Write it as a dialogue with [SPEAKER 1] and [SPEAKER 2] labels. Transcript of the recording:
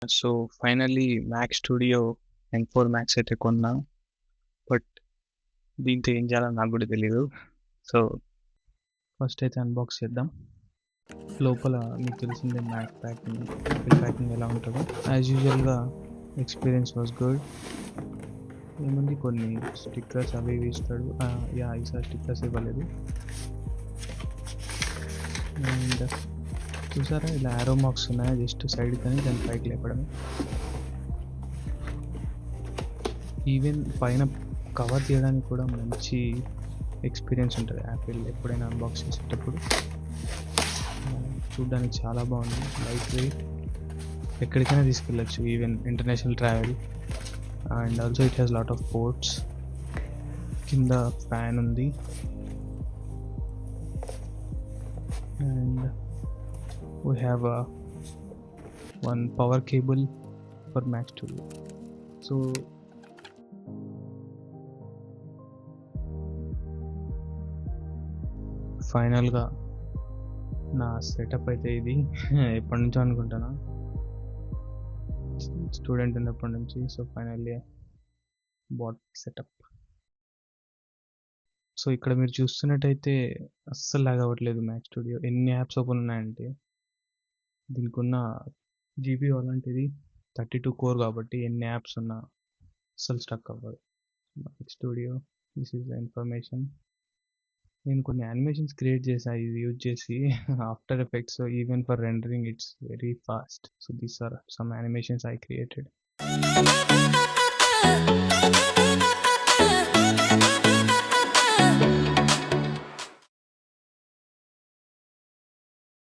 [SPEAKER 1] So finally Mac Studio M4 Max అయితే కొన్నా. But దీంతో ఏం చేయాలో నాకు కూడా తెలియదు. సో ఫస్ట్ అయితే అన్బాక్స్ చేద్దాం. లోపల మీకు తెలిసిందే మ్యాక్ ప్యాకింగ్, యాపిల్ ప్యాకింగ్ ఎలా ఉంటుందో. యాజ్ యూజువల్గా ఎక్స్పీరియన్స్ వాజ్ గుడ్. ఏముంది, కొన్ని స్టిక్కర్స్ అవి ఇవి ఇస్తాడు. ఈసారి స్టిక్కర్స్ ఇవ్వలేదు. అండ్ చూసారా, ఇలా యారో మార్క్స్ ఉన్నాయి, జస్ట్ సైడ్ కానీ దాని పైకి లేపడమే. ఈవెన్ పైన కవర్ తీయడానికి కూడా మంచి ఎక్స్పీరియన్స్ ఉంటుంది యాపిల్ ఎప్పుడైనా అన్బాక్స్ చేసేటప్పుడు. చూడడానికి చాలా బాగుంది, లైట్ వెయిట్, ఎక్కడికైనా తీసుకెళ్ళచ్చు, even international travel. And also it has lot of ports. కింద ఫ్యాన్ ఉంది. And we have one power cable for Mac Studio. So ఫైనల్గా నా సెటప్ అయితే ఇది. ఎప్పటి నుంచో అనుకుంటాను, స్టూడెంట్ ఉన్నప్పటి నుంచి. So finally bought setup. So ఇక్కడ మీరు చూస్తున్నట్టయితే అస్సలు లాగ్ అవ్వట్లేదు మ్యాక్ స్టూడియో. ఎన్ని యాప్స్ ఓపెన్ ఉన్నాయంటే, దీనికి ఉన్న జీబీ అలాంటిది 32 కోర్ కాబట్టి ఎన్ని యాప్స్ ఉన్నా అస్సలు స్టక్ అవ్వదు. Mac Studio, this is the information. నేను కొన్ని యానిమేషన్స్ క్రియేట్ చేసా ఇది యూజ్ చేసి, after effects. So even for rendering it's very fast. So these are some animations I created.